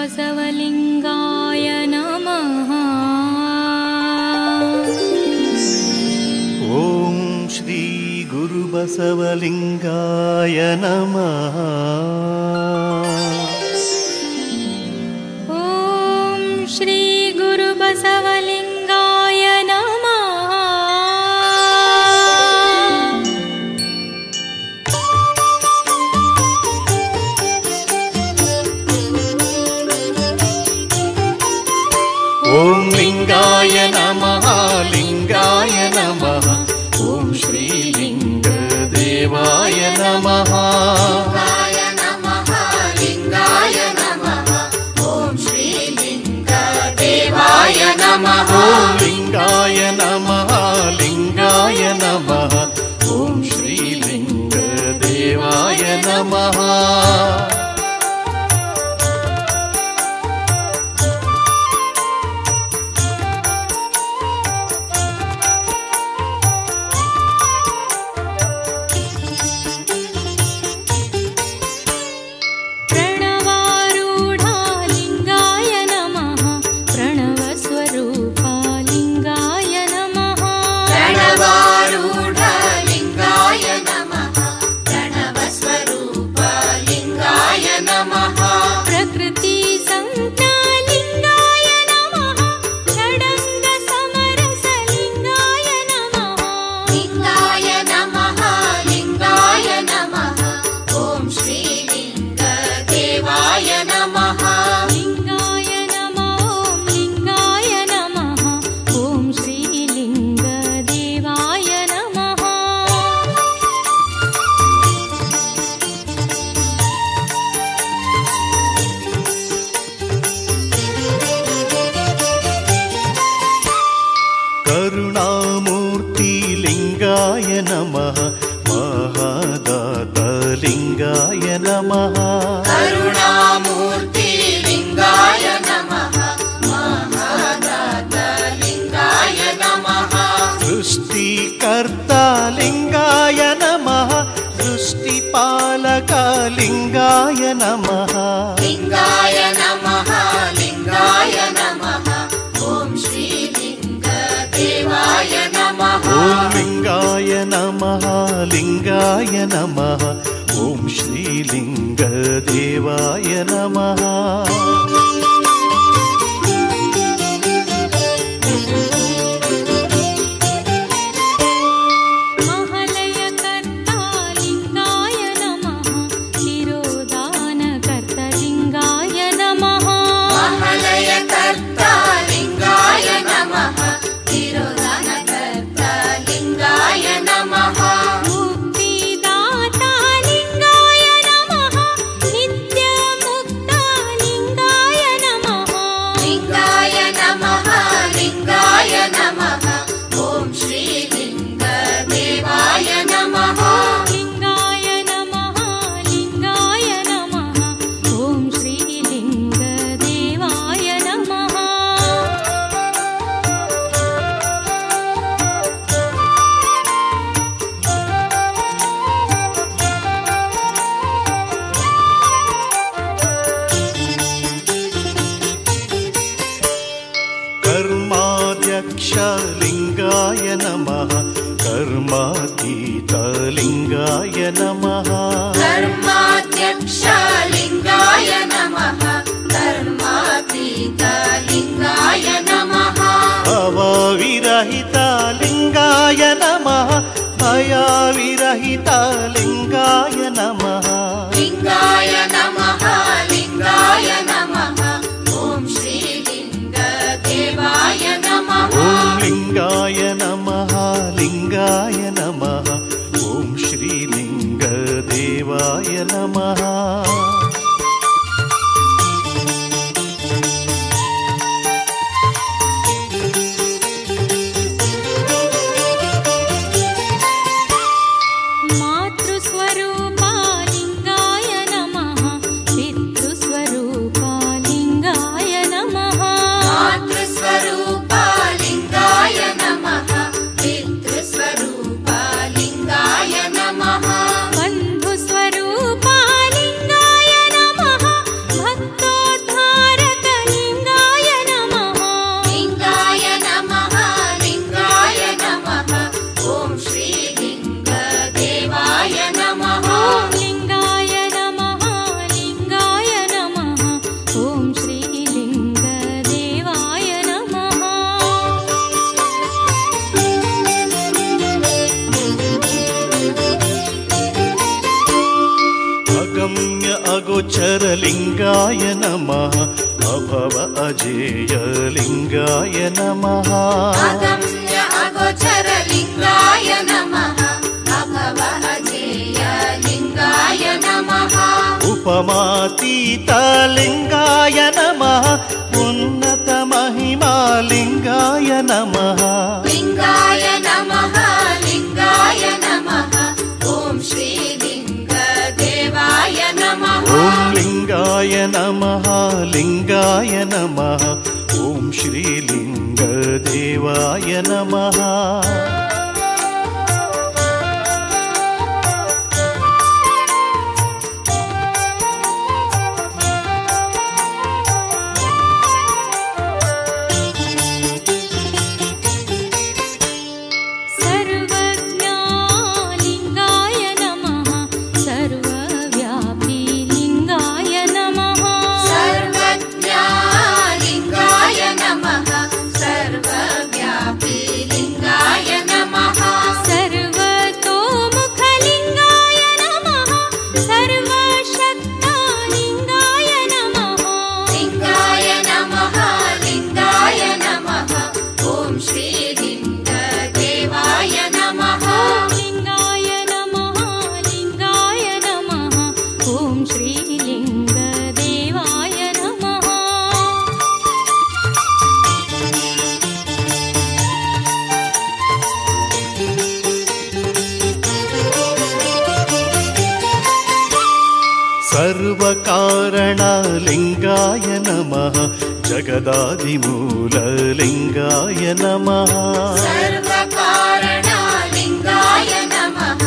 बसवलिंगाय नमः। ओम श्री गुरु बसवलिंगाय नमः। ओम श्री गुरु बसवलिंगाय नमः। ओम लिंगाय नमः लिंगाय नमः। ओम श्री लिंग देवाय नमः। लिंगाय नमः लिंगाय नमः। ओम श्री लिंग देवाय नमः। ओम लिंगाय नमः लिंगाय नमः। ओम श्री लिंग देवाय नमः। करुणामूर्ति लिंगाय नमः। महादाता लिंगाय नमः। करुणामूर्ति लिंगाय नमः। महादाता लिंगाय नमः। सृष्टिकर्ता लिंगाय नमः। सृष्टिपालक लिंगाय नमः। लिंगाय नमः लिंगाय नमः। ओम श्री देवाय नमः। ओम लिंगाय नमः लिंगाय नमः। ओम श्री लिंग देवाय नमः। लिंगाय नमः। कर्मातीत लिंगाय नमः। कर्माध्यक्ष लिंगाय नमः। कर्मातीत लिंगाय नमः। भवविरहित लिंगाय नमः। भयविरहित लिंगाय नमः। लिंगाय नमः लिंगाय नमः। ओम श्री लिंग देवाय नमः। ओम लिंगाय नमः लिंगाय नमः। ओम श्री लिंग देवाय नमः। मातृस्वरूपा लिंगाय नमः। अगोचरलिङ्गाय नमः अभव अजेयलिङ्गाय नमः अगम्य अगोचरलिङ्गाय नमः अभव अजेयलिङ्गाय नमः उपमातीतलिङ्गाय नमः उन्नतमहिमालिङ्गाय नमः लिङ्गाय नमः लिङ्गाय नमः ॐ श्रीलिङ्गदेवाय नमः ॐ लिङ्गाय नमः लिङ्गाय नमः ॐ श्रीलिङ्गदेवाय नमः सर्वकारणलिङ्गाय नमः जगदादिमूललिङ्गाय नमः सर्वकारणलिङ्गाय नमः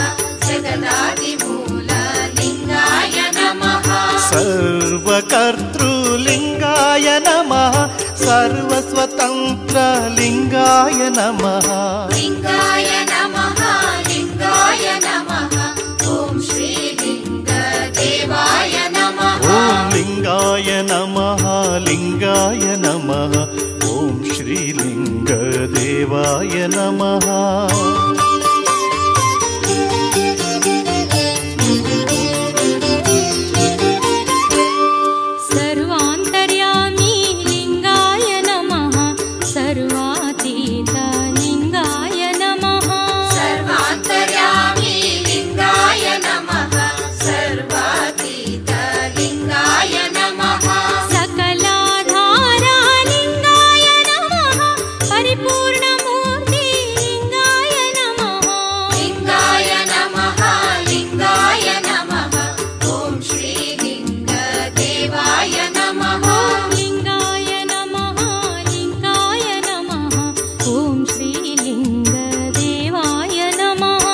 जगदादिमूललिङ्गाय नमः सर्वकर्तृलिङ्गाय नमः सर्वस्वतन्त्रलिङ्गाय नमः लिङ्गाय नमः लिङ्गाय नमः ॐ श्रीलिङ्गदेवाय नमः ॐ लिङ्गाय नमः लिङ्गाय नमः ॐ श्रीलिङ्गदेवाय नमः सर्वान्तर्यामी लिङ्गाय नमः सर्वातीतलिङ्गाय नमः सर्वान्तर्यामी लिङ्गाय नमः सर्वातीतलिङ्गाय नमः सकलाधारलिङ्गाय नमः परिपूर्णमूर्तिलिङ्गाय नमः लिङ्गाय नमः लिङ्गाय नमः ॐ श्रीलिङ्गदेवाय नमः लिङ्गाय नमः लिङ्गाय नमः ॐ श्रीलिङ्गदेवाय नमः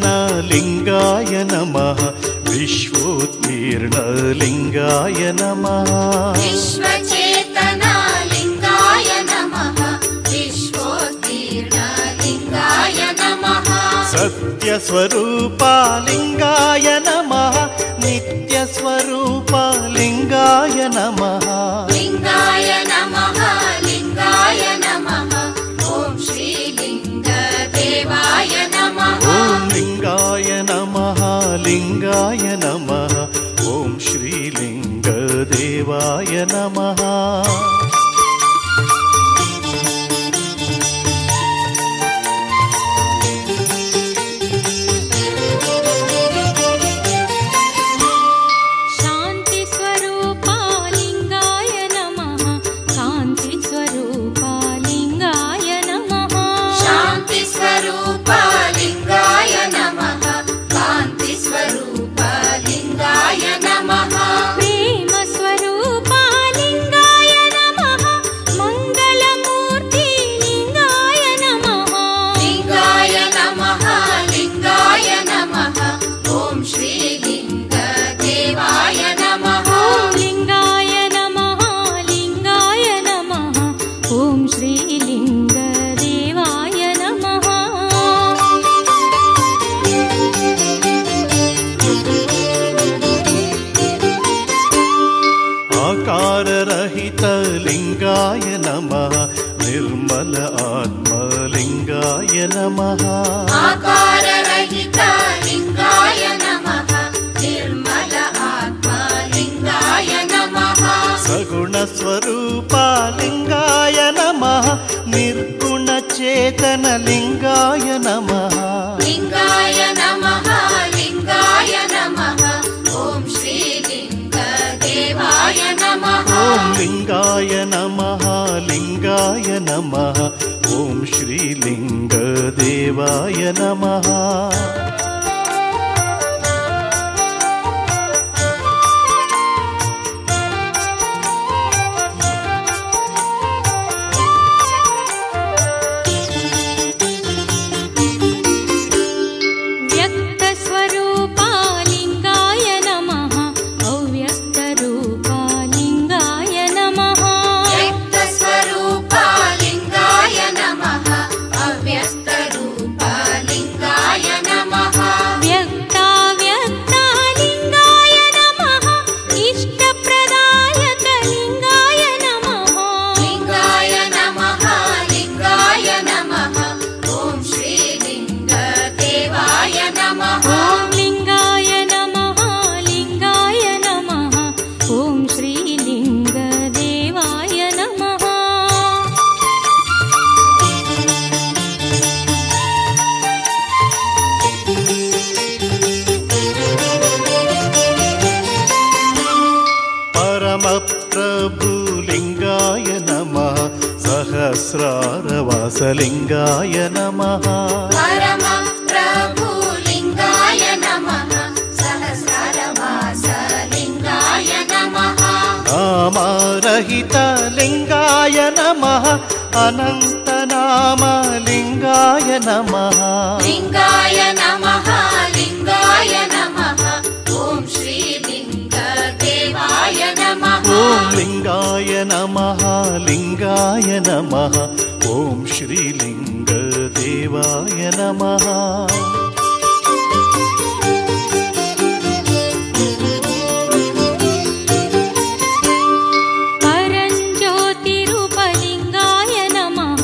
विश्वचेतनलिङ्गाय नमः विश्वोत्तीर्णलिङ्गाय नमः विश्वचेतनलिङ्गाय नमः विश्वोत्तीर्णलिङ्गाय नमः सत्यस्वरूपालिङ्गाय नमः नित्यस्वरूपालिङ्गाय नमः लिङ्गाय नमः लिङ्गाय नमः ॐ श्रीलिङ्गदेवाय नमः ॐ लिङ्गाय नमः लिङ्गाय नमः ॐ श्रीलिङ्गदेवाय नमः शान्तिस्वरूपालिङ्गाय नमः कान्तिस्वरूपालिङ्गाय नमः शान्तिस्वरूपालिङ्गाय नमः कान्तिस्वरूपालिङ्गाय नमः प्रेमस्वरूपालिङ्गाय नमः आकाररहित लिङ्गाय नमः निर्मल आत्मा लिङ्गाय नमः सगुणस्वरूप लिङ्गाय नमः निर्गुणचेतन लिङ्गाय नमः लिङ्गाय नमः लिङ्गाय नमः ॐ श्रीलिङ्गदेवाय नमः ॐ लिङ्गाय नमः लिङ्गाय नमः ॐ श्रीलिङ्गदेवाय नमः प्रभुलिङ्गाय नमः सहस्रारवासलिङ्गाय नमः परम प्रभुलिङ्गाय नमः सहस्रारवासलिङ्गाय नमः नामरहितलिङ्गाय नमः अनन्तनामलिङ्गाय नमः लिङ्गाय नमः लिङ्गाय नमः ॐ श्रीलिङ्गदेवाय नमः ॐ लिङ्गाय नमः लिङ्गाय नमः ॐ श्रीलिङ्गदेवाय नमः परञ्ज्योतिरूपलिङ्गाय नमः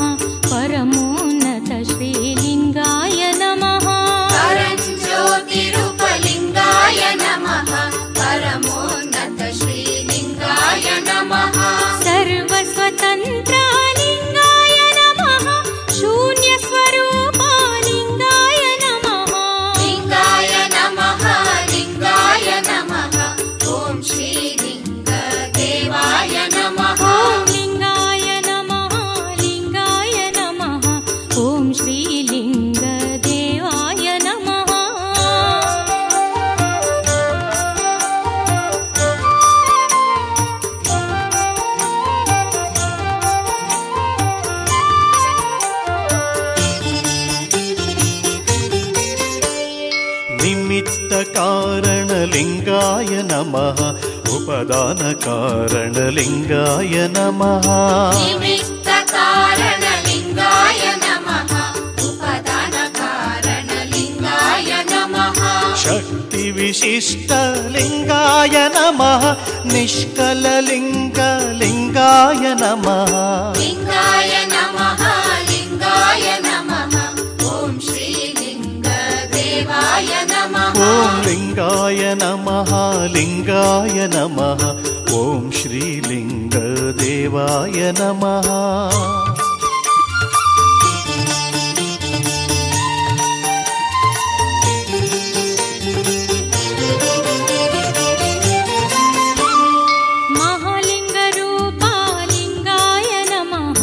परमोन्नत श्रीलिङ्गाय नमः परञ्ज्योतिरूपलिङ्गाय नमः परमोन्नत श्रीलिङ्गाय नमः सर्वस्वतन्त्रलिङ्गाय नमः शून्यस्वरूपलिङ्गाय नमः लिङ्गाय नमः लिङ्गाय नमः ॐ श्रीलिङ्गदेवाय नमः ॐ लिङ्गाय नमः लिङ्गाय नमः ॐ श्रीलिङ्गदेवाय नमः निमित्तकारणलिङ्गाय नमः उपदानकारणलिङ्गाय नमः निमित्तकारणलिङ्गाय नमः उपदानकारणलिङ्गाय नमः शक्तिविशिष्टलिङ्गाय नमः निष्कललिङ्गलिङ्गाय नमः लिङ्गाय नमः लिङ्गाय नमः ॐ श्रीलिङ्गदेवाय नमः ॐ लिङ्गाय नमः लिङ्गाय नमः ॐ श्रीलिङ्गदेवाय नमः महालिङ्गरूपलिङ्गाय नमः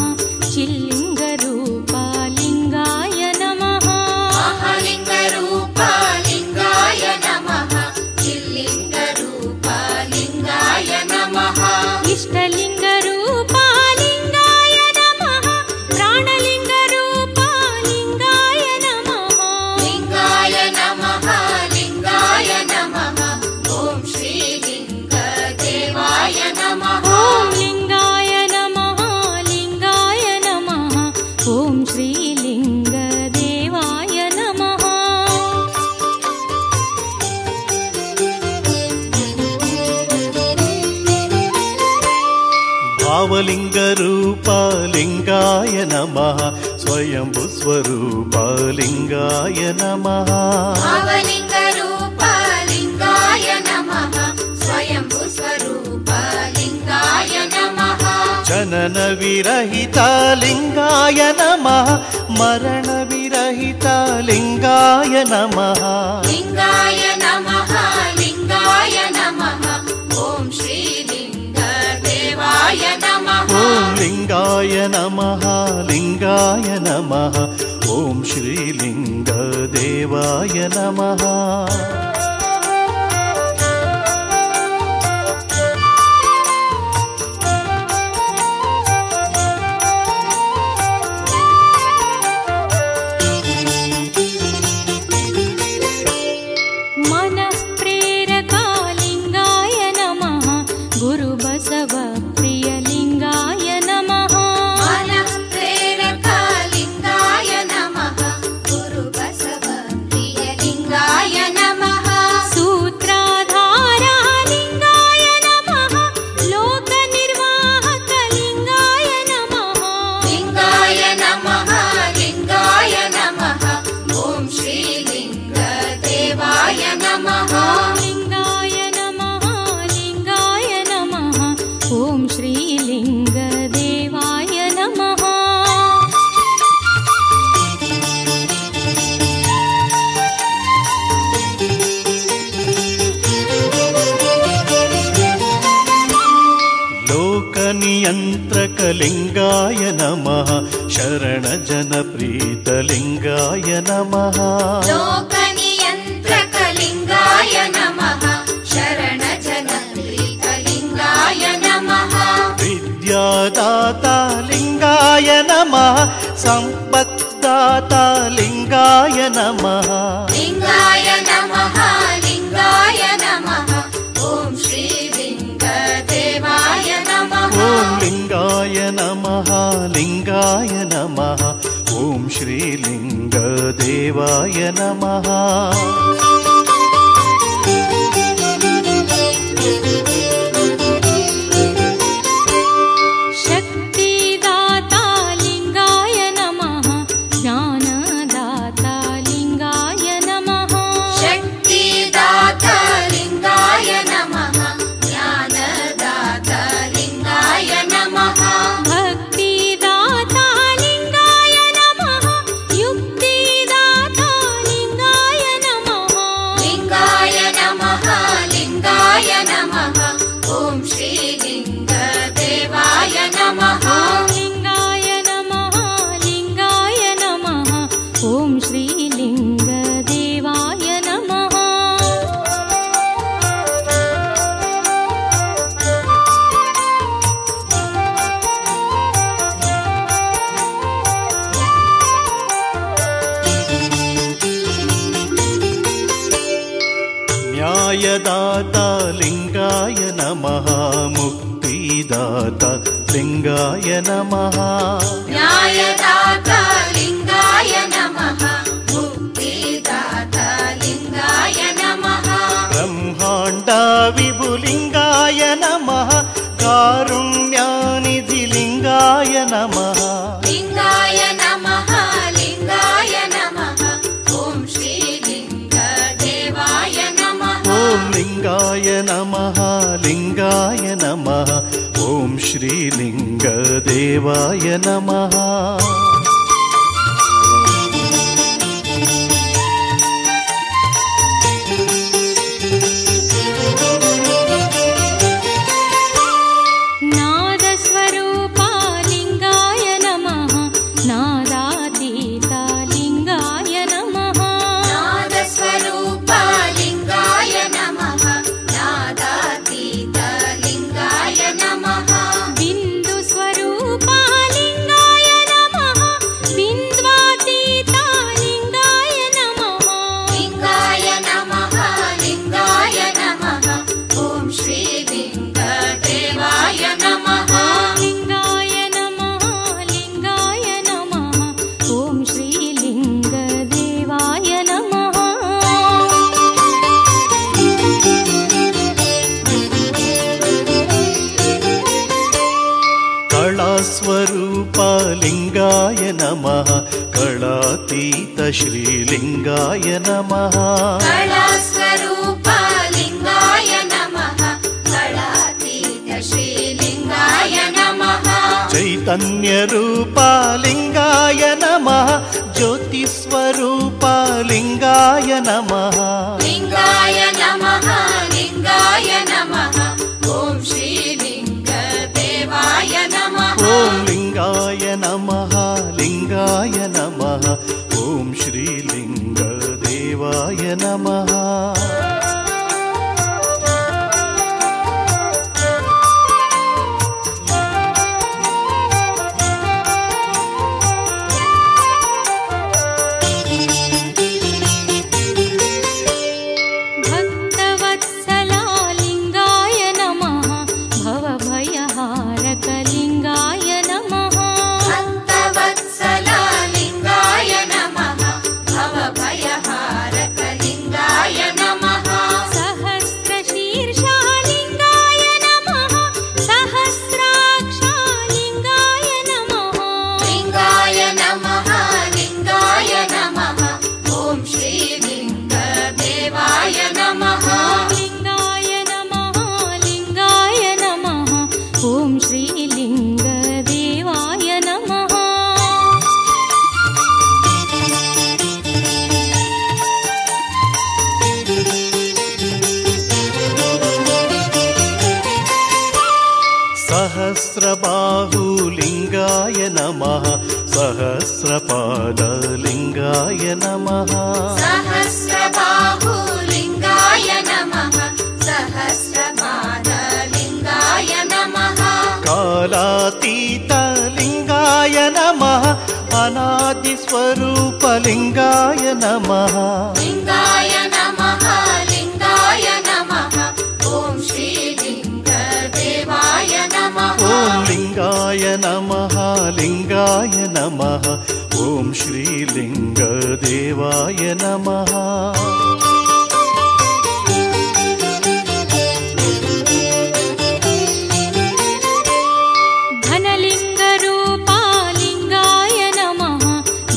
चिल्लिङ्गरूपलिङ्गाय नमः महालिङ्गरूपलिङ्गाय नमः चिल्लिङ्गरूपलिङ्गाय नमः इष्टलिङ्गरूपलिङ्गाय नमः प्राणलिङ्गरूपलिङ्गाय नमः लिङ्गाय नमः लिङ्गाय नमः ॐ श्रीलिङ्गदेवाय नमः ॐ लिङ्गाय नमः लिङ्गाय नमः ॐ श्रीलिङ्गदेवाय नमः भावलिङ्गरूपलिङ्गाय नमः ಸ್ವಯಂಭು ಸ್ವರೂಪ ಲಿಂಗಾಯ ನಮಃ ಭಾವಲಿಂಗ ರೂಪ ಲಿಂಗಾಯ ನಮಃ ಸ್ವಯಂಭು ಸ್ವರೂಪ ಲಿಂಗಾಯ ನಮಃ ಜನನ ವಿರಹಿತ ಲಿಂಗಾಯ ನಮಃ ಮರಣ ವಿರಹಿತ ಲಿಂಗಾಯ ನಮಃ ಲಿಂಗಾಯ ನಮಃ ಲಿಂಗಾಯ ನಮಃ ಓಂ ಶ್ರೀ ಲಿಂಗ ದೇವಾಯ ನಮಃ ಓಂ ಲಿಂಗಾಯ ನಮಃ ಲಿಂಗಾಯ ನಮಃ ಓಂ ಶ್ರೀ ಲಿಂಗ ದೇವಾಯ ನಮಃ ಲಿಂಗಾಯ ನಮಃ ಶರಣ ಜನ ಪ್ರೀತ ಲಿಂಗಾಯ ನಮಃ ಲೋಕನಿಯಂತ್ರಕ ಲಿಂಗಾಯ ನಮಃ ಶರಣ ಜನ ಪ್ರೀತ ಲಿಂಗಾಯ ನಮಃ ವಿದ್ಯಾದಾತ ಲಿಂಗಾಯ ನಮಃ ಸಂಪತ್ತಾತ ಲಿಂಗಾಯ ನಮಃ ಲಿಂಗಾಯ ನಮಃ ಲಿಂಗಾಯ ನಮಃ ಓಂ ಶ್ರೀ ಲಿಂಗ ದೇವಾಯ ನಮಃ ಓಂ ಲಿಂಗಾಯ ನಮಃ ಲಿಂಗಾಯ ನಮಃ ಓಂ ಶ್ರೀ ಲಿಂಗ ದೇವಾಯ ನಮಃ न्यायदाता लिंगाय नमः मुक्तिदाता लिंगाय नमः न्यायदाता लिंगाय नमः मुक्तिदाता लिंगाय नमः ब्रह्मांड विभुलिंगाय नमः कारुण्यानिधि लिंगाय नमः लिंगाय नमः लिंगाय नमः ओम श्री लिंग देवाय नमः ओम लिंगाय नमः लिंगाय नमः ओम श्री लिंग देवाय नमः ಶ್ರೀಲಿಂಗಾಯ ನಮಃ. ಕಳಾಸ್ವರೂಪ ಲಿಂಗಾಯ ನಮಃ. ಕಳಾತೀತ ಶ್ರೀಲಿಂಗಾಯ ನಮಃ. ಚೈತನ್ಯ ರೂಪ ಲಿಂಗಾಯ ನಮಃ. ಜ್ಯೋತಿ ಸ್ವರೂಪ ಲಿಂಗಾಯ ನಮಃ. ಲಿಂಗಾಯ ನಮಃ ಲಿಂಗಾಯ ನಮಃ. ಓಂ ಶ್ರೀಲಿಂಗ ದೇವಾಯ ನಮಃ. ಓಂ ಲಿಂಗಾಯ ನಮಃ ಲಿಂಗಾಯ ನಮಃ. ಓಂ ಶ್ರೀಲಿಂಗ ದೇವಾಯ ನಮಃ. सहस्रबाहुलिंगाय नमः. सहस्रपादलिंगाय नमः. सहस्रबाहुलिंगाय नमः. सहस्रपादलिंगाय नमः. कालातीतलिंगाय नमः. अनादिस्वरूपलिंगाय नमः. लिंगाय नमः लिंगाय नमः. ओम श्रीलिंग देवाय नमः. ओम लिंगाय नमः लिंगाय नमः. ओम श्रीलिंग देवाय नमः. धनलिंगरूपालिंगाय नमः.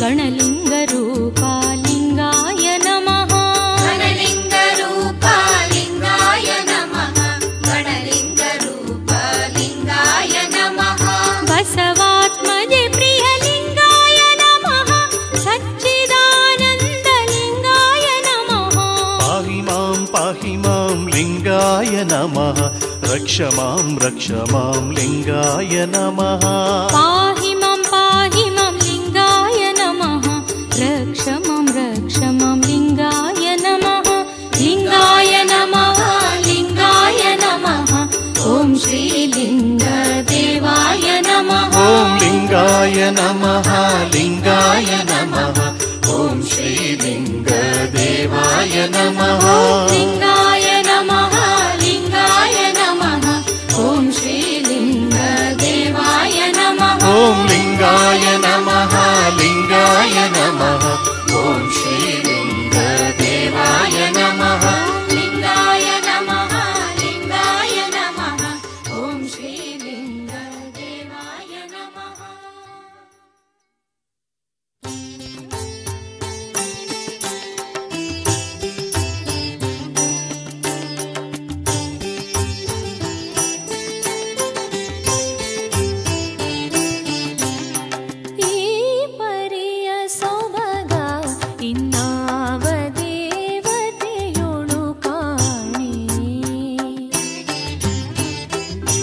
गणलिंगरूपालिंगाय नमः. धनलिंगरूपालिंगाय नमः. गणलिंगरूपालिंगाय नमः. बसवात्मजे प्रियलिंगाय नमः. सच्चिदानन्दलिंगाय नमः. पाहि मां लिंगाय नमः. रक्ष मां लिंगाय नमः. पाहि मां लिंगाय नमः. रक्ष मां लिंगाय नमः. लिंगाय नमः लिंगाय नमः. ओम श्रीलिंग देवाय नमः. ओम लिंगाय नमः लिंगाय नमः. ओम श्रीलिंग देवाय नमः. लिंगाय नमः लिंगाय नमः. ओम श्रीलिंग देवाय नमः. ओम लिंगाय नमः लिंगाय नमः. ओम श्रीलिंग देवाय नमः. लिंगाय नमः लिंगाय नमः. ओम श्रीलिंग देवाय नमः. ಈ ಪರಿಯ ಸೊಬಗ ಇನ್ನಾವ ದೇವತೆಯೊಳು ಕಾಣಿ.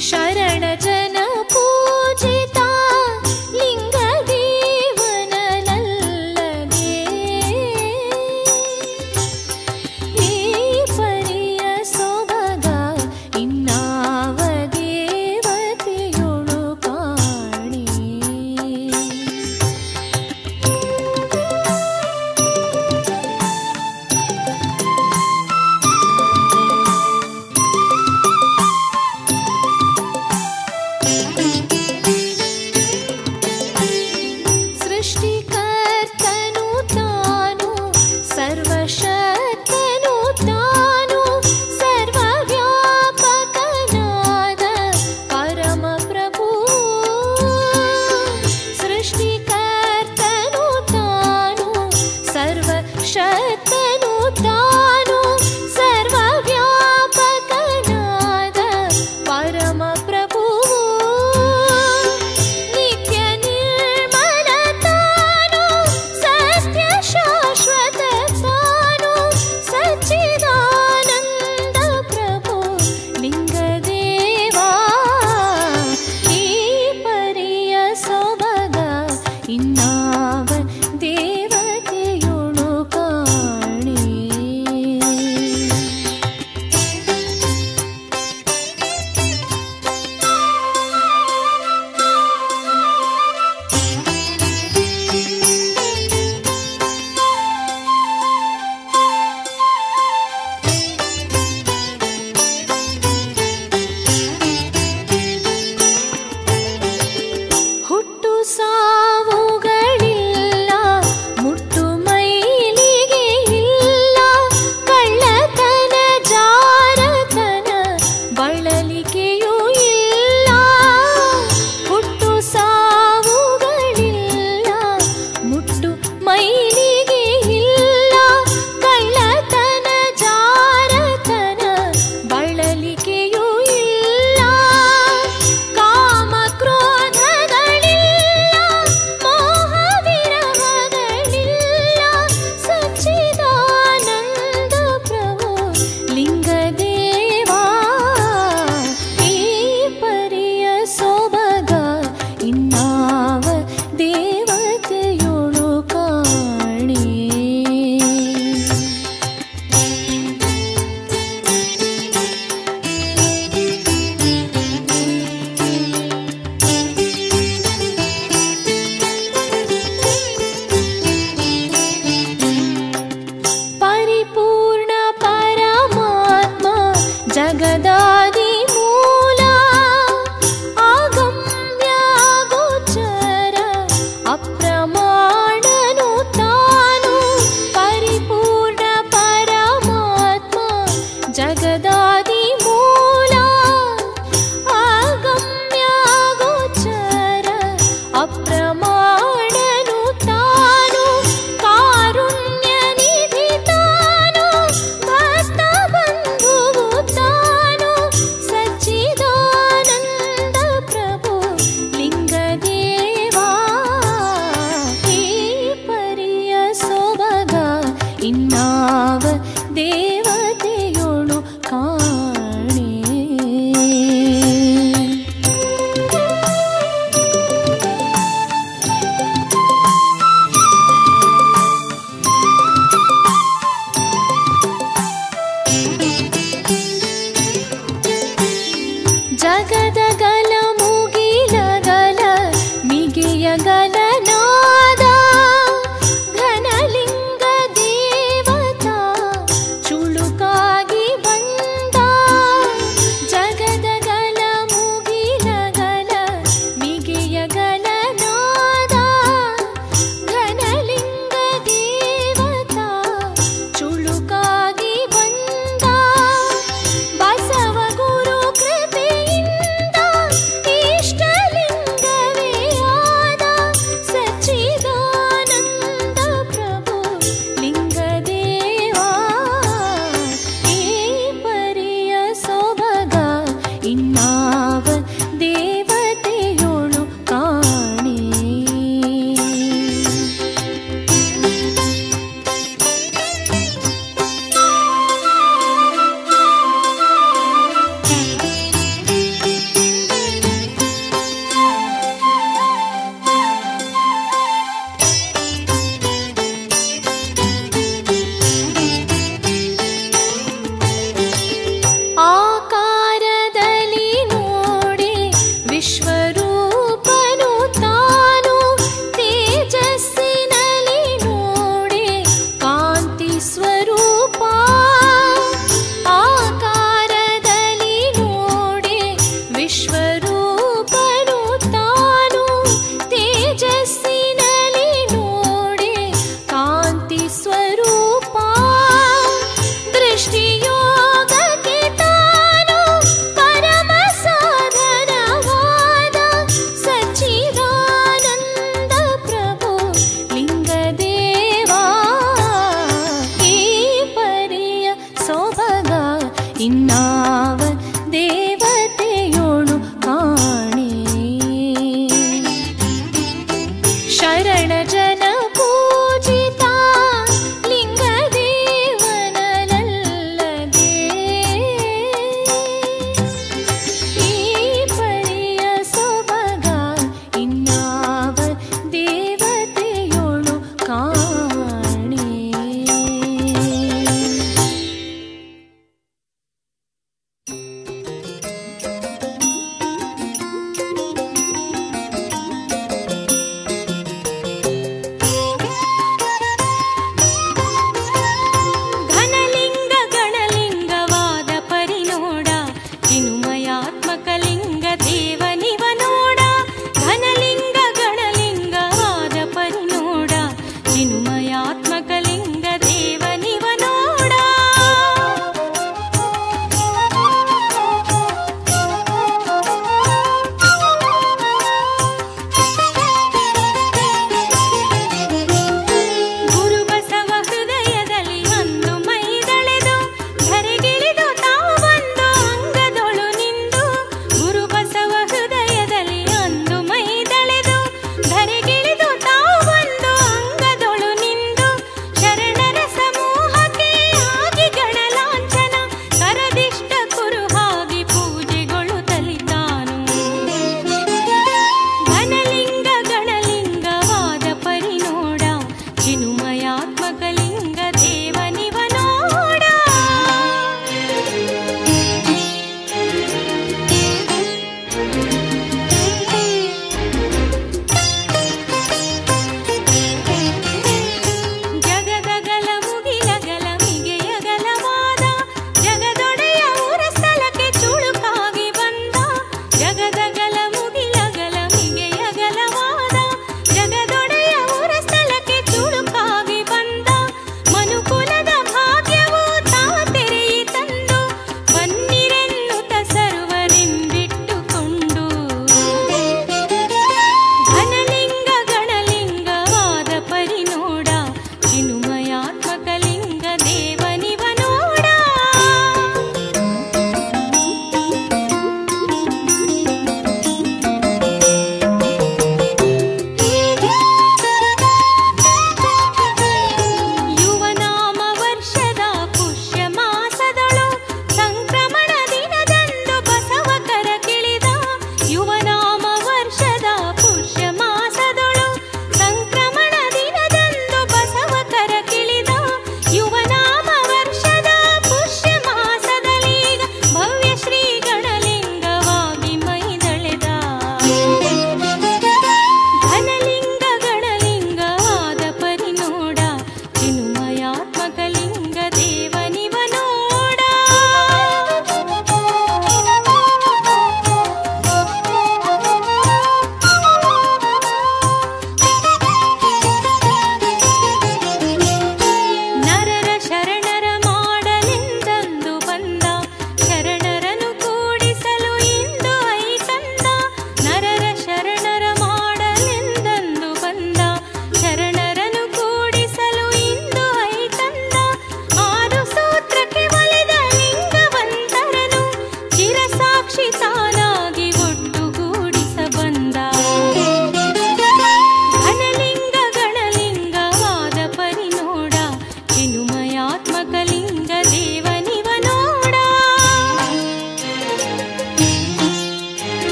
ಶರಣ ಜನ ಪೂಜಿತ ಲಿಂಗ ದೇವನಲ್ಲದೆ. ಈ ಪರಿಯ ಸೊಬಗ ಇನ್ನಾವ ದೇವತೆಯೊಳು ಕಾಣಿ. ಸೃಷ್ಟಿಕರ್ತನು ತಾನು ಸರ್ವಶಕ್ತನು ತಾನು ಸರ್ವವ್ಯಾಪಕನಾದ ಪರಮ ಪ್ರಭು. ಸೃಷ್ಟಿಕರ್ತನು ತಾನು ಶತನು ತಾನು ಸರ್ವವ್ಯಾಪಕನಾದ ಪರಮ ಪ್ರಭುವು ನಿತ್ಯ ನಿರ್ಮಲ ತಾನು ಸತ್ಯ ಶಾಶ್ವತ ತಾನು ಸಚ್ಚಿದಾನಂದ ಪ್ರಭು ಲಿಂಗದೇವಾ ಈ ಪರಿಯ ಸೊಬಗ ಇನ್ನಾವ ದೇವತೆಯೊಳು ಕಾಣೆ. ಹುಟ್ಟು ಸಾವುಗಳಿಲ್ಲ, ಮುಟ್ಟು ಮೈಲಿಗೆ ಇಲ್ಲ, ಕಳ್ಳತನ ಜಾರತನ ಬಳಲಿಕೆಯೂ ಇಲ್ಲ. ಹುಟ್ಟು ಸಾವುಗಳಿಲ್ಲ, ಮುಟ್ಟು ಮೈಲಿಗೆ ಇಲ್ಲ, ಕಳ್ಳತನ ಜಾರತನ ಬಳಲಿಕೆಯೂ ಇಲ್ಲ. ಕಾಮ ಕ್ರೋಧಗಳಿಲ್ಲ, ಮೋಹ ವಿರಹಗಳಿಲ್ಲ, ಸಚ್ಚಿದಾನಂದ ಪ್ರಭು ಲಿಂಗದೇವಾ ಈ ಪರಿಯ ಸೊಬಗ ಇನ್ನಾವ ದೇವತೆಯೊಳು ಕಾಣೆ. ಪರಿಪೂರ್ಣ ಪರಮಾತ್ಮ ಜಗದಾದಿ ಮೂಲ, ಆಗಮ್ಯ ಗೋಚರ ಅಪ್ರಮಾಣನು ತಾನು. ಪರಿಪೂರ್ಣ ಪರಮಾತ್ಮ ಜಗದಾದಿ ಮೂಲ, ಆಗಮ್ಯ ಗೋಚರ ಅಪ್ರಮಾಣನು ತಾನು. ಕಾರುಣ್ಯ ನಿಧಿ ತಾನು, ಭಕ್ತ ಬಂಧುವು ತಾನು, ಸಚ್ಚಿದಾನಂದ ಪ್ರಭು ಲಿಂಗದೇವಾ ಈ ಪರಿಯ ಸೊಬಗ ಇನ್ನಾವ ದೇವತೆಯೊಳು ಕಾಣೆ. ಜಗದಗಲ ಮುಗಿಲಗಲ ಮಿಗಿಯಗಲ ನಾದ, ಘನಲಿಂಗ ದೇವತಾ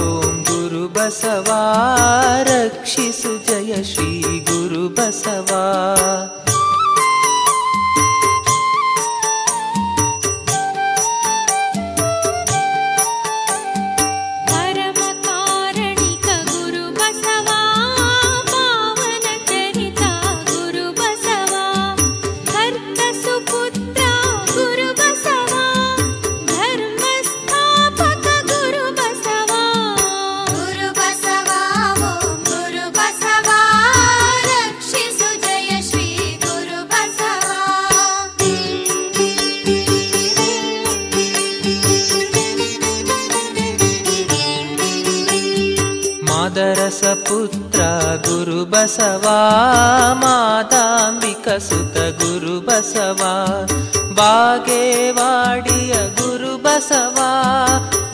ಓಂ ಗುರು ಬಸವ ರಕ್ಷಿಸು ಜಯ ಶ್ರೀ ಗುರು ಬಸವ. ಮಾದರಸಪುತ್ರ ಗುರು ಬಸವ ಮಾದಾಂಬಿಕ ಸುತ ಗುರು ಬಸವ ಬಾಗೇವಾಡಿಯ ಗುರು ಬಸವ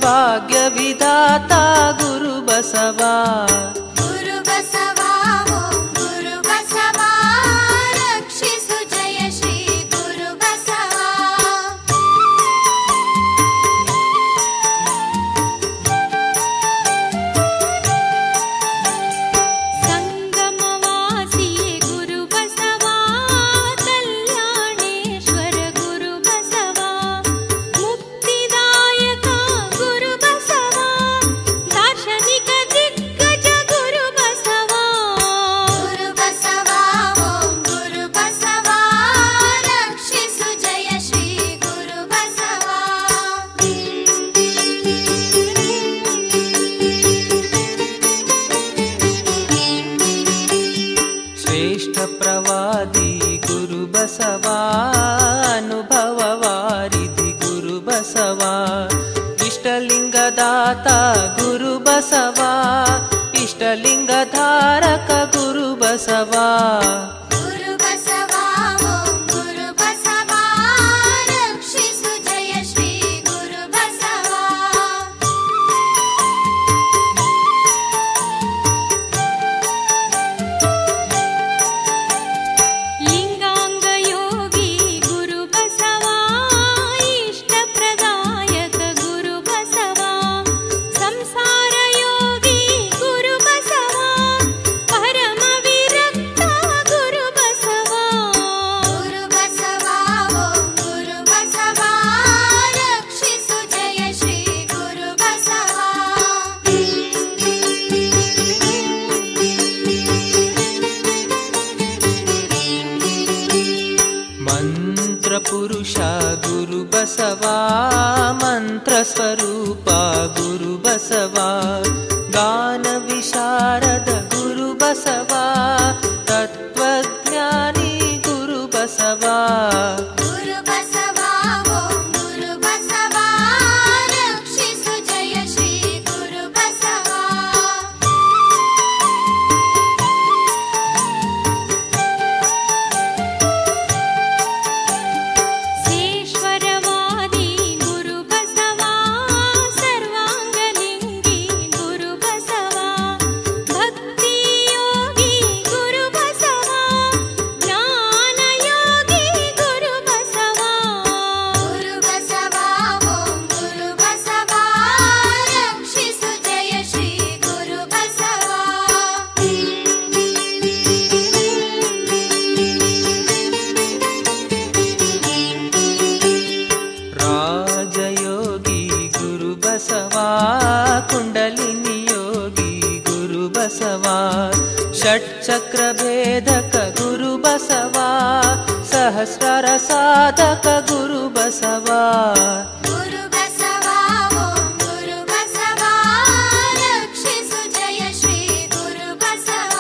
ಭಾಗ್ಯ ವಿಧಾತ ಗುರು ಬಸವ. ಗುರು ಬಸವ ಓಂ ಗುರು ಬಸವ ರಕ್ಷಿಸು ಜಯ ಶ್ರೀ ಗುರು ಬಸವ. ಪ್ರವಾದಿ ಗುರು ಬಸವ ಅನುಭವ ವಾರಿಧಿ ಗುರು ಬಸವ ಇಷ್ಟಲಿಂಗದಾತ ಗುರು ಬಸವ ಇಷ್ಟಲಿಂಗಧಾರಕ ಗುರು ಬಸವ. ಗುರು ಬಸವ ಓಂ ಗುರು ಬಸವ ರಕ್ಷಿಸು ಜಯ ಶ್ರೀ ಗುರು ಬಸವ. ಪುರುಷ ಗುರು ಬಸವ ಮಂತ್ರ ಸ್ವರೂಪ ಗುರು ಬಸವ ಗಾನ ವಿಶಾರದ ಗುರು ಬಸವ ತತ್ವಜ್ಞಾನಿ ಗುರು ಬಸವ. ಗುರು ಬಸವ ಓಂ ಗುರು ಬಸವ ರಕ್ಷಿಸು ಜಯ ಶ್ರೀ ಗುರು ಬಸವ. ಕುಂಡಲಿನಿ ಯೋಗಿ ಗುರು ಬಸವ ಷಟ್ಚಕ್ರ ಭೇದಕ ಗುರು ಬಸವ ಸಹಸ್ರಾರ ಸಾಧಕ ಗುರು ಬಸವ. ಗುರು ಬಸವ ಓಂ ಗುರು ಬಸವ ರಕ್ಷಿಸು ಜಯ ಶ್ರೀ ಗುರು ಬಸವ.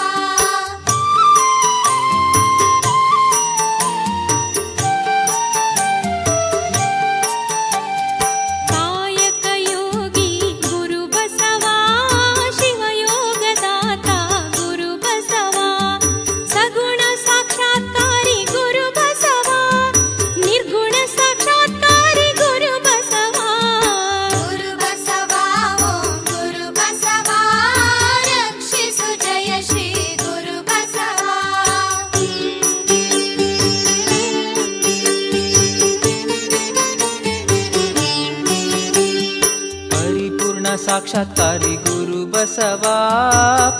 ಸಾಕ್ಷಾತ್ಕಾರಿ ಗುರು ಬಸವಾ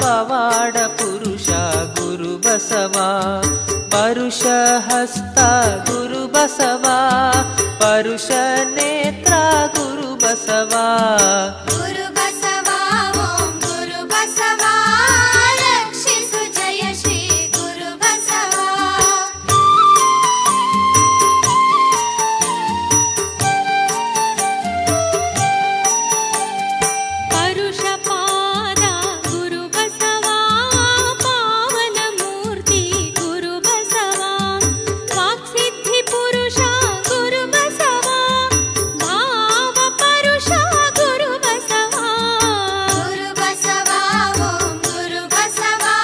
ಪವಾಡ ಪುರುಷ ಗುರು ಬಸವಾ ಪರುಷ ಹಸ್ತ ಗುರು ಬಸವಾ ಪರುಷ ನೇತ್ರ ಗುರು ಬಸವಾ ಗುರು ಬಸವಾ ಓಂ ಗುರು ಬಸವಾ ರಕ್ಷಿಸು ಜಯ ಶ್ರೀ ಗುರು ಬಸವಾ ಪರುಷ ಪಾದ ಗುರು ಬಸವಾ ಪಾವನ ಮೂರ್ತಿ ಗುರು ಬಸವಾ ವಾಕ್ಸಿದ್ಧಿ ಪುರುಷ ಗುರು ಬಸವಾ ಭಾವ ಪರುಷ ಗುರು ಬಸವಾ ಗುರು ಬಸವಾ ಓಂ ಗುರು ಬಸವಾ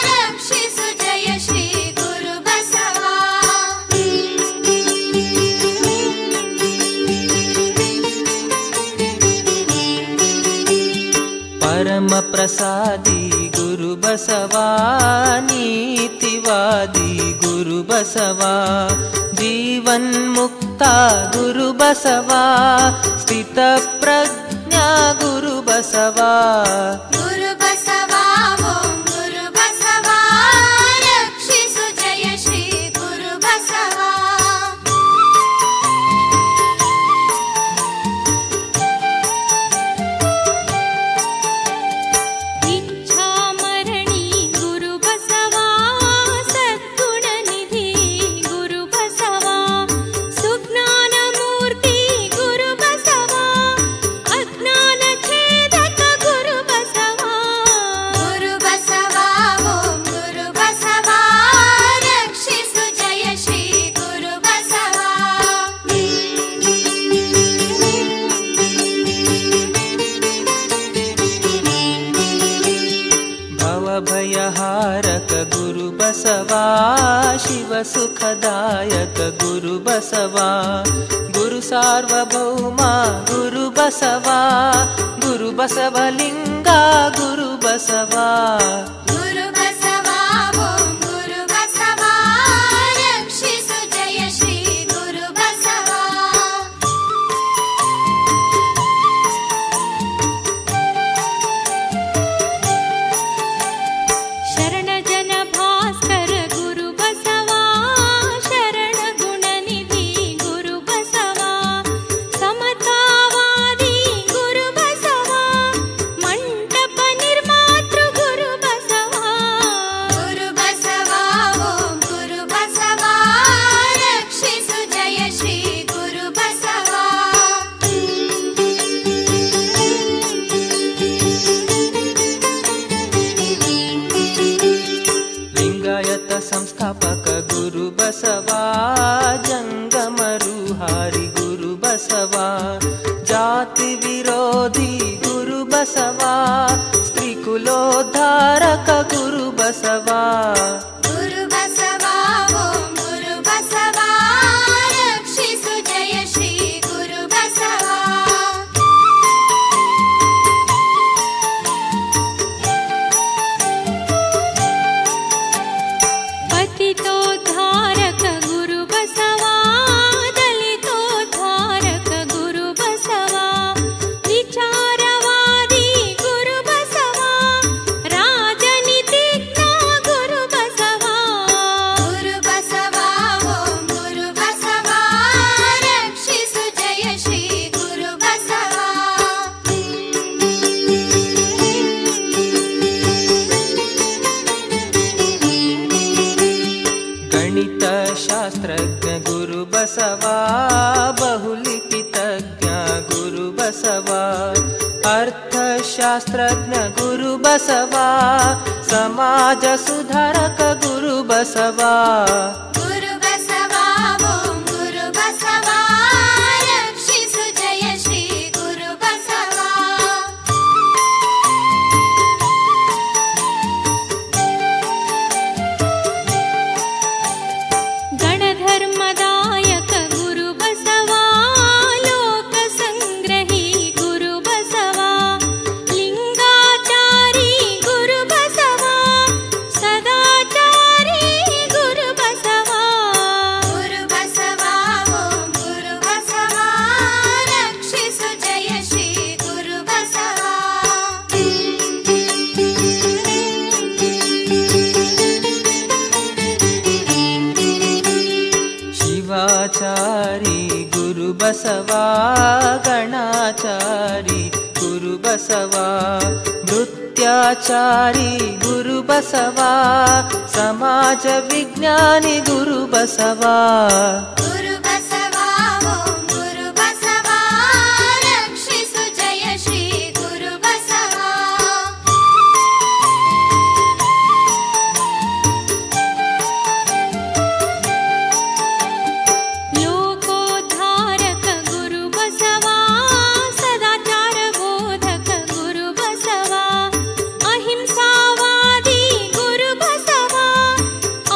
ರಕ್ಷಿಸು ಜಯ ಶ್ರೀ ಗುರು ಬಸವಾ ಪರಮ ಪ್ರಸಾದಿ ಗುರು ಬಸವಾ ನೀತಿವಾದಿ ಗುರು ಬಸವಾ ಜೀವನ್ಮುಕ್ತ ಗುರು ಬಸವಾ ಸ್ಥಿತ ಪ್ರಜ್ಞಾ ಗುರು ಬಸವಾ ಗುರು ಬಸವಾ ಓಂ ಗುರು ಬಸವಾ ರಕ್ಷಿಸು ಜಯ ಶ್ರೀ ಗುರು ಬಸವಾ ಇಚ್ಛಾಮರಣಿ ಗುರು ಬಸವಾ ಸದ್ಗುಣ ನಿಧಿ ಗುರು ಬಸವಾ ಸುಜ್ಞಾನ ಮೂರ್ತಿ ಗುರು ಬಸವಾ ಅಜ್ಞಾನ ಛೇದಕ ಗುರು ಬಸವಾ ಗುರು ಬಸವಾ ಓಂ ಗುರು ಬಸವಾ ರಕ್ಷಿಸು ಜಯ ಶ್ರೀ ಗುರು ಬಸವಾ ಭವಭಯಹಾರಕ ಗುರು ಬಸವಾ ಶಿವ ಸುಖದಾಯಕ ಗುರು ಬಸವಾ ಗುರು ಸಾರ್ವಭೌಮ ಗುರು ಬಸವಾ ಗುರು ಬಸವಲಿಂಗ ಗುರು ಬಸವಾ ಗುರು ಬಸವಾ ಓಂ ಗುರು ಬಸವಾ ರಕ್ಷಿಸು ಜಯ ಶ್ರೀ ಗುರು ಬಸವಾ ಶರಣ ಜನ ಭಾಸ್ಕರ ಗುರು ಬಸವಾ ಶರಣ ಗುಣನಿಧಿ ಗುರು ಬಸವಾ ಸಮತಾವಾದಿ ಗುರು ಬಸವಾ ಮಂಟಪ ನಿರ್ಮಾತೃ ಗುರು ಬಸವಾ ಗುರು ಬಸವಾ ಓಂ ಗುರು ಬಸವಾ ರಕ್ಷಿಸು ಜಯ ಶ್ರೀ ಗುರು ಬಸವಾ ಲಿಂಗಾಯತ ಸಂಸ್ಥಾಪಕ ಗುರು ಬಸವಾ ಜಂಗಮ ರೂಹಾರಿ ಗುರು ಬಸವಾ ಜಾತಿ ವಿರೋಧಿ ಗುರು ಬಸವಾ ಸ್ತ್ರೀ ಕುಲೋದ್ಧಾರಕ ಗುರು ಬಸವಾ ಗುರು ಬಸವಾ ಓಂ ಗುರು ಬಸವಾ ರಕ್ಷಿಸು ಜಯ ಶ್ರೀ ಗುರು ಬಸವಾ ಪತಿತೋದ್ಧಾರಕ ಗುರು ಬಸವಾ ದಲಿತೋದ್ಧಾರಕ ಗುರು ಬಸವಾ ವಿಚಾರವಾದಿ ಗುರು ಬಸವಾ ರಾಜನೀತಿಜ್ಞ ಗುರು ಬಸವಾ ಗುರು ಬಸವಾ ಓಂ ಗುರು ಬಸವಾ ರಕ್ಷಿಸು ಜಯ ಶ್ರೀ ಗುರು ಬಸವಾ ಗಣಿತ ಶಾಸ್ತ್ರಜ್ಞ ಗುರು ಬಸವಾ ಬಹುಲಿಪಿತಜ್ಞ ಗುರು ಬಸವಾ ಅರ್ಥಶಾಸ್ತ್ರಜ್ಞ ಗುರು ಬಸವಾ ಸಮಾಜ ಸುಧಾರಕ ಗುರು ಬಸವಾ ಗುರು ಬಸವಾ ಓಂ ಗುರು ಬಸವಾ ರಕ್ಷಿಸು ಜಯ ಶ್ರೀ ಗುರು ಬಸವಾ ಗಣಧರ್ಮದಾಯಕ ಗುರು ಬಸವಾ ಲೋಕ ಸಂಗ್ರಹಿ ಗುರು ಬಸವಾ ಲಿಂಗಾಚಾರಿ ಗುರು ಬಸವಾ ಸದಾಚಾರಿ ಗುರು ಬಸವಾ ಬಸವಾ ಗಣಾಚಾರಿ ಗುರು ಬಸವಾ ನೃತ್ಯಾಚಾರಿ ಗುರು ಬಸವಾ ಸಮಾಜ ವಿಜ್ಞಾನಿ ಗುರು ಬಸವಾ ಗುರು ಬಸವಾ ಓಂ ಗುರು ಬಸವಾ ರಕ್ಷಿಸು ಜಯ ಶ್ರೀ ಗುರು ಬಸವಾ ಲೋಕೋದ್ಧಾರಕ ಗುರು ಬಸವಾ ಸದಾಚಾರ ಬೋಧಕ ಗುರು ಬಸವಾ ಅಹಿಂಸಾವಾದಿ ಗುರು ಬಸವಾ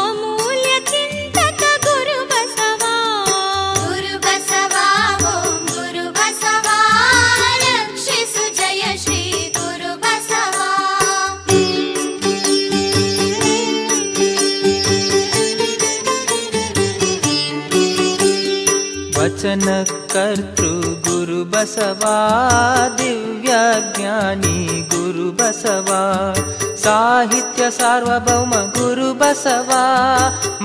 ಅಮೂಲ್ಯ ಚಿಂತಕ ಗುರು ಬಸವಾ ಗುರು ಬಸವಾ ಓಂ ಗುರು ಬಸವಾ ರಕ್ಷಿಸು ಜಯ ಶ್ರೀ ಗುರು ಬಸವಾ ವಚನ ಕರ್ತೃ ಗುರು ಬಸವಾ ದಿವ್ಯ ಜ್ಞಾನಿ ಗುರು ಬಸವಾ ಸಾಹಿತ್ಯ ಸಾರ್ವಭೌಮ ಗುರು ಬಸವಾ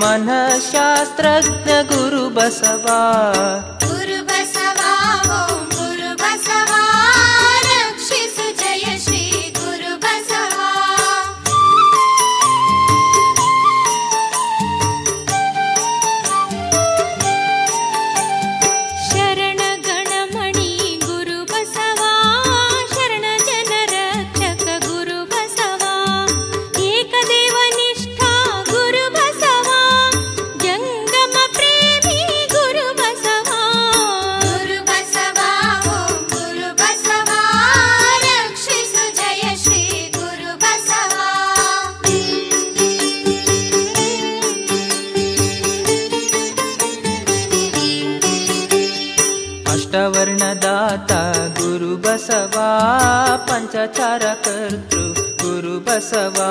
ಮನಃಶಾಸ್ತ್ರಜ್ಞ ಗುರು ಬಸವಾ ಗುರು ಬಸವಾ ಓಂ ಗುರು ಬಸವಾ ರಕ್ಷಿಸು ಜಯ ಶ್ರೀ ಗುರು ಬಸವಾ ಶರಣ ಗಣಮಣಿ ಗುರು ಬಸವಾ ಶರಣ ಜನ ರಕ್ಷಕ ಗುರು ಬಸವಾ ಏಕದೇವ ನಿಷ್ಠಾ ಗುರು ಬಸವಾ ಜಂಗಮ ಪ್ರೇಮಿ ಗುರು ಬಸವಾ ಗುರು ಬಸವಾ ಓಂ ಗುರು ಬಸವಾ ರಕ್ಷಿಸು ಜಯ ಶ್ರೀ ಗುರು ಬಸವಾ ಅಷ್ಟವರ್ಣದಾತ ಗುರು ಬಸವಾ ಪಂಚಚಾರ ಕರ್ತೃ ಗುರು ಬಸವಾ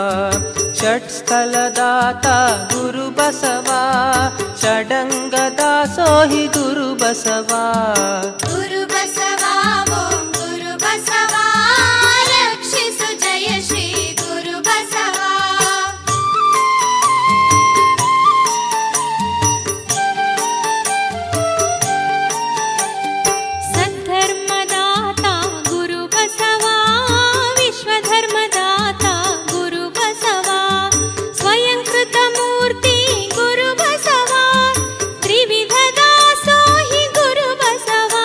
ಷಟ್ಸ್ಥಲದಾತ ಗುರು ಬಸವಾ ಷಡಂಗ ದಾಸೋಹಿ ಗುರು ಬಸವಾ ಗುರು ಬಸವಾ ಓಂ ಗುರು ಬಸವಾ ರಕ್ಷಿಸು ಜಯ ಶ್ರೀ ಗುರು ಬಸವಾ ಸದ್ಧರ್ಮದಾತ ಗುರು ಬಸವಾ ವಿಶ್ವಧರ್ಮದಾತ ಗುರು ಬಸವಾ ಸ್ವಯಂಕೃತ ಮೂರ್ತಿ ಗುರು ಬಸವಾ ತ್ರಿವಿಧ ದಾಸೋಹಿ ಗುರು ಬಸವಾ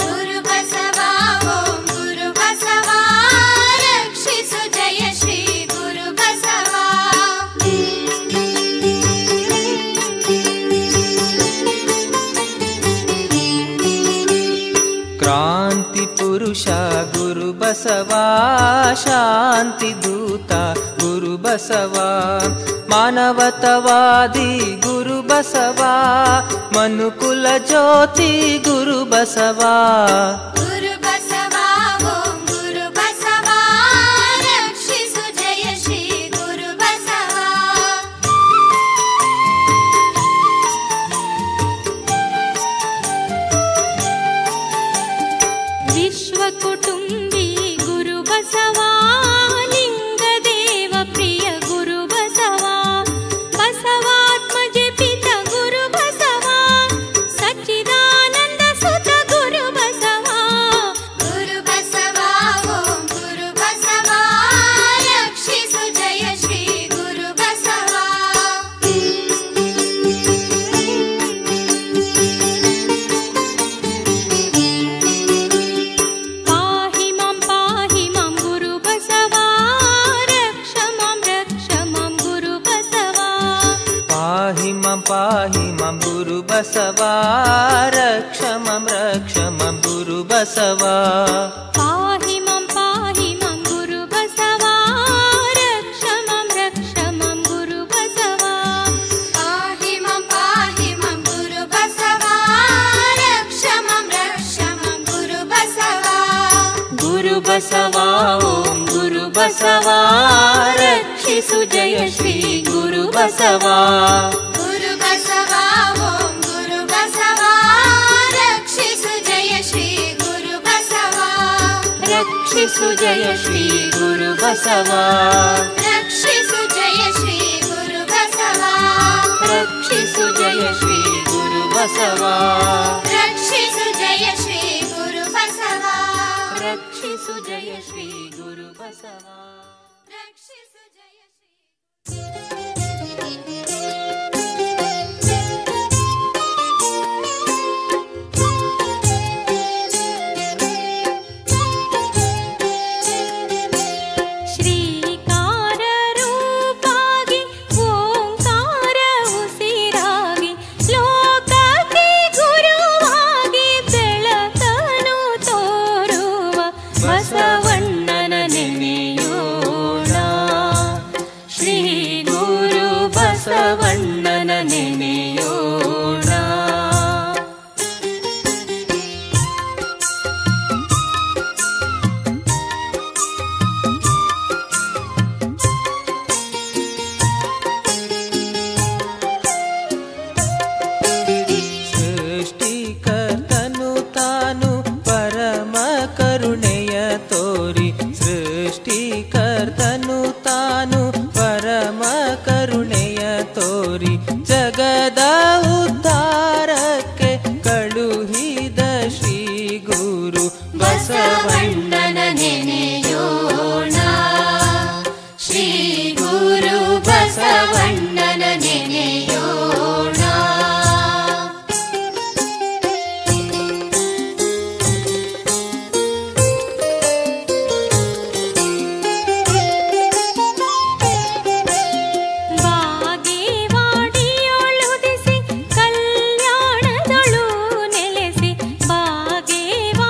ಗುರು ಬಸವಾ ಓಂ ಗುರು ಬಸವಾ ರಕ್ಷಿಸು ಜಯ ಶ್ರೀ ಗುರು ಬಸವಾ ಕ್ರಾಂತಿ ಪುರುಷ ಗುರು ಬಸವಾ ಶಾಂತಿ ದೂತ ಗುರು ಬಸವಾ ಮಾನವತವಾದಿ ಗುರು ಬಸವಾ ಮನುಕುಲ ಜ್ಯೋತಿ ಗುರು ಬಸವಾ ಗುರು ಬಸವಾ ಓಂ ಗುರು ಬಸವಾ ರಕ್ಷಿಸು ಜಯ ಶ್ರೀ ಗುರು ಬಸವಾ ವಿಶ್ವ ಕುಟುಂಬಿ ಗುರು ಬಸವಾ ಲಿಂಗದೇವ ಪ್ರಿಯ ಗುರು ಬಸವಾ ಬಸವಾತ್ಮಜ ಪಿತ ಗುರು ಬಸವಾ ಸಚ್ಚಿದಾನಂದ ಸುತ ಗುರು ಬಸವಾ ಗುರು ಬಸವಾ ಓಂ ಗುರು ಬಸವಾ ರಕ್ಷಿಸು ಜಯ ಶ್ರೀ ಗುರು ಬಸವಾ ಪಾಹಿ ಮಾಂ ಗುರು ಬಸವಾ ರಕ್ಷ ಮಾಂ ಗುರು ಬಸವಾ ಪಾಹಿ ಮಾಂ ಗುರು ಬಸವಾ ರಕ್ಷ ಮಾಂ ಗುರು ಬಸವಾ ಪಾಹಿ ಮಾಂ ಗುರು ಬಸವಾ ರಕ್ಷ ಮಾಂ ಗುರು ಬಸವಾ ಪಾಹಿ ಮಾಂ ಗುರು ಬಸವಾ ರಕ್ಷ ಮಾಂ ಗುರು ಬಸವಾ ಗುರು ಬಸವಾ ಓಂ ಗುರು ಬಸವಾ ರಕ್ಷಿಸು ಜಯ ಶ್ರೀ ಗುರು ಬಸವಾ ಗುರು ಬಸವಾ ಓಂ ಗುರು ಬಸವಾ ರಕ್ಷಿಸು ಜಯ ಶ್ರೀ ಗುರು ಬಸವಾ ರಕ್ಷಿಸು ಜಯ ಶ್ರೀ ಗುರು ಬಸವಾ ರಕ್ಷಿಸು ಜಯ ಶ್ರೀ ಗುರು ಬಸವಾ ರಕ್ಷಿಸು ಜಯ ಶ್ರೀ ಗುರು ಬಸವಾ ರಕ್ಷಿಸು ಜಯ ಜಯ ಶ್ರೀ ಗುರು ಬಸವ ರಕ್ಷಿಸು ಜಯ ಶ್ರೀ ಗುರು ಬಸವ ರಕ್ಷಿಸು ಜಯ ಶ್ರೀ ಶ್ರೀಕಾರ ರೂಪಾಗಿ ಓಂಕಾರ ಉಸಿರಾಗಿ ಲೋಕಕ್ಕೆ ಗುರುವಾಗಿ ಬೆಳಕನ್ನು ತೋರುವ ಬಸವಣ್ಣನ ನೆನೆಯೋಣ ಶ್ರೀ ಗುರು ಬಸವಣ್ಣನ ನೆನೆಯೋಣ. ಸೃಷ್ಟಿಕರ್ತನು ತಾನು ಪರಮ ಕರುಣೆಯ ತೋರಿ ಸೃಷ್ಟಿಕರ್ತನು ತಾನು ಪರಮ ಕರುಣೆಯ ತೋರಿ ಜಗದ ಉದ್ಧಾರಕ್ಕೆ ಕಳುಹಿದ ಶ್ರೀ ಗುರು ಬಸವಣ್ಣನ ನೆನೆಯೋಣ ಶ್ರೀ ಗುರು ಬಸವಣ್ಣನ ನೆನೆಯೋಣ. ಬಾಗೇವಾಡಿಯೊಳುದಿಸಿ ಕಲ್ಯಾಣದೊಳು ನೆಲೆಸಿ ಬಾಗೇವಾಡಿಯೊಳುದಿಸಿ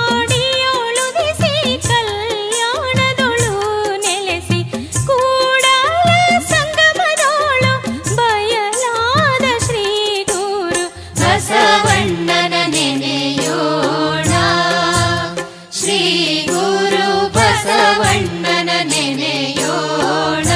ಕಲ್ಯಾಣದೊಳು ನೆಲೆಸಿ ಕೂಡಲ ಸಂಗಮದೊಳು ಬಯಲಾದ ಶ್ರೀ ಗುರು ಬಸವಣ್ಣನ ನೆನೆಯೋಣ ಶ್ರೀ ಗುರು ಬಸವಣ್ಣನ ನೆನೆಯೋಣ.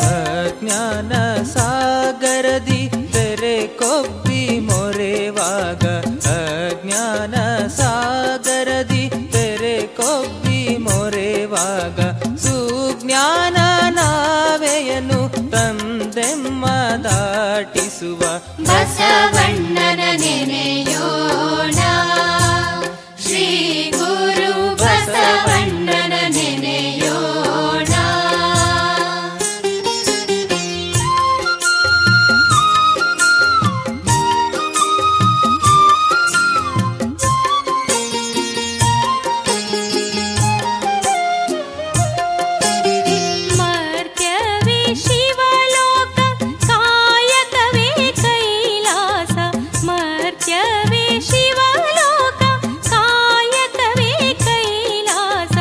ಅಜ್ಞಾನ ಸಾಗರದಿ ತೆರೆ ಕೊಬ್ಬಿ ಮೊರೆವಾಗ ಅಜ್ಞಾನ ಸಾಗರದಿ ತೆರೆ ಕೊಬ್ಬಿ ಮೊರೆವಾಗ ಸುಜ್ಞಾನ ನಾವೆಯನ್ನು ತಂದೆಮ್ಮ ದಾಟಿಸುವ ಬಸವಣ್ಣನ ನೆನೆಯೋಣ ಶ್ರೀ ಗುರು ಬಸವಣ್ಣನ ನೆನೆಯೋಣ. ಮರ್ತ್ಯವೇ ಶಿವಲೋಕ ಕಾಯಕವೇ ಕೈಲಾಸ ಮರ್ತ್ಯವೇ ಶಿವಲೋಕ ಕಾಯಕವೇ ಕೈಲಾಸ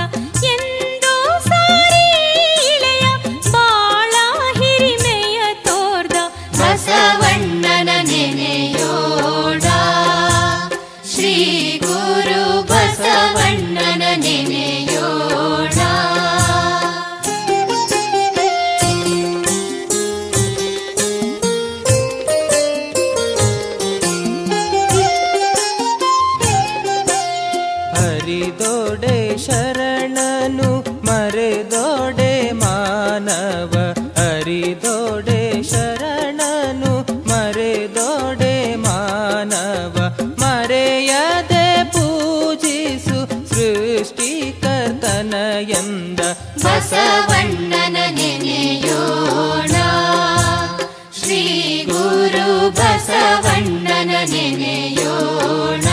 ಎಂದು ಸಾರಿ ಇಳೆಯ ಬಾಳ ಹಿರಿಮೆಯ ತೋರ್ದ ಬಸವಣ್ಣನ ನೆನೆಯೋಣ ಶ್ರೀ ಗುರು ಬಸವಣ್ಣನ ನೆನೆಯೋಣ. ಹರಿದೋಡೆ ಶರಣನು ಮರೆದೋಡೆ ಮಾನವ ಹರಿದೋಡೆ ಶರಣನು ಮರೆದೋಡೆ ಮಾನವ ಮರೆಯದೆ ಪೂಜಿಸು ಸೃಷ್ಟಿಕರ್ತನ ಎಂದ ಬಸವಣ್ಣನ ನೆನೆಯೋಣ ಶ್ರೀ ಗುರು ಬಸವಣ್ಣನ ನೆನೆಯೋಣ.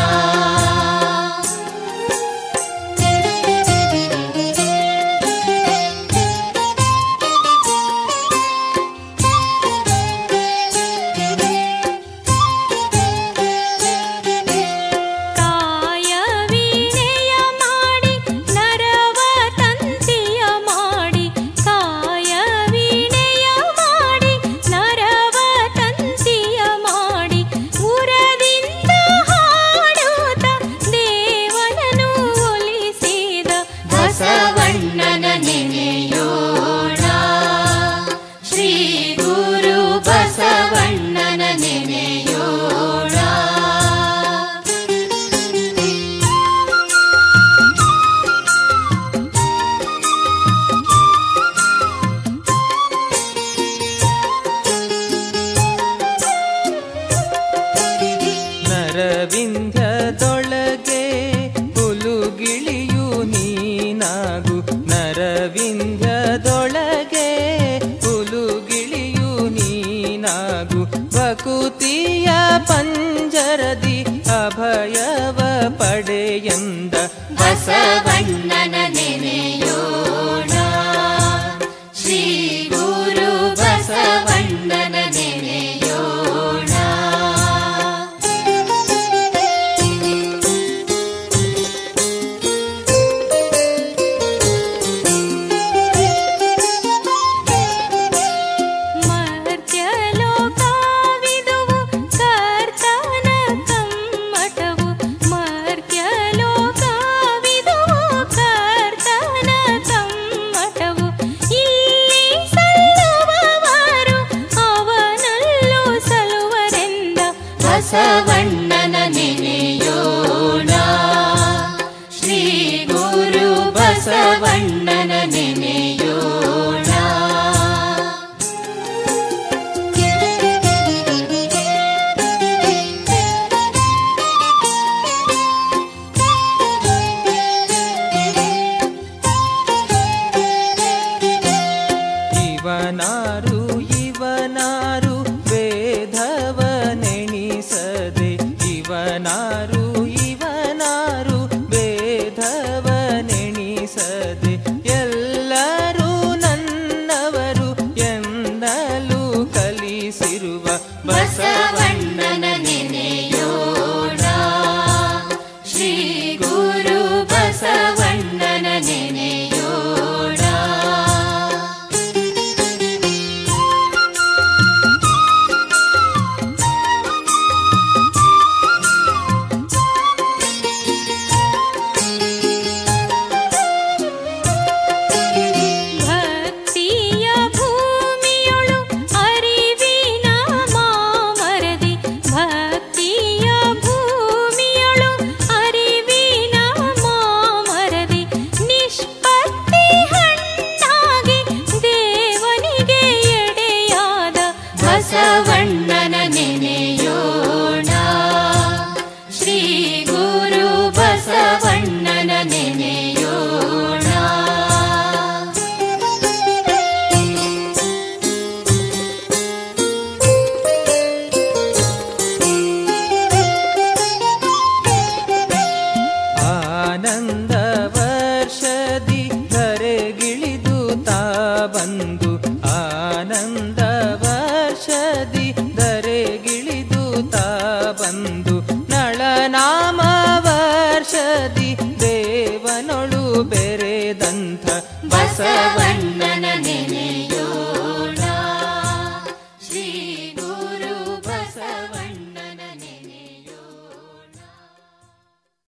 ಕಾಯ ವೀಣೆಯ ಮಾಡಿ ನರವ ತಂತಿಯ ಮಾಡಿ ಎಂದ ಬಸವಣ್ಣನ ನೆನೆಯೋಣ. ಶ್ರೀ ಗುರು ಬಸವಣ್ಣನ ನೆನೆಯೋಣ. ಮರ್ತ್ಯಲೋಕವಿದುವು ಕರ್ತನ ಕಮ್ಮಟವು. ಮರ್ತ್ಯಲೋಕವಿದುವು ಕರ್ತನ ಕಮ್ಮಟವು. ಇಲ್ಲಿ ಸಲ್ಲುವವರು ಅವನಲ್ಲೂ ಸಲ್ಲುವರೆಂದ ಬಸವಣ್ಣನ ನೆನೆಯೋಣ. ಶ್ರೀ ಗುರು ಬಸವಣ್ಣನ ನೆನೆಯೋಣ. ಇವನಾರು ಇವನಾರು ವೇದವನೆಣಿಸದೆ. ಇವನಾರು ಇವನಾರು ವೇದವನೆಣಿಸದೆ. ಎಲ್ಲರೂ ನನ್ನವರು ಎನ್ನಲು ಕಲಿಸಿರುವ ಬಸವಣ್ಣನ ನೆನೆಯೋಣ. ಶ್ರೀ ಗುರು ಬಸವಣ್ಣನ ನೆನೆಯೋಣ. ಭಕ್ತಿಯ ಭೂಮಿಯೊಳು ಅರಿವಿನ ಮಾಮರದಿ. ಭಕ್ತಿಯ ಭೂಮಿಯೊಳು ಅರಿವಿನ ಮಾಮರದಿ. ನಿಷ್ಪತ್ತಿ ಹಣ್ಣಾಗಿ ದೇವನಿಗೆ ಎಡೆಯಾದ ಬಸವಣ್ಣನ ನೆನೆಯೋಣ. ಶ್ರೀ ಗುರು ಬಸವಣ್ಣನ ನೆನೆಯೋಣ. ಆನಂದ ವರ್ಷದಿ ಧರೆಗಿಳಿದು ತಾ ಬಂದು. ಆನಂದ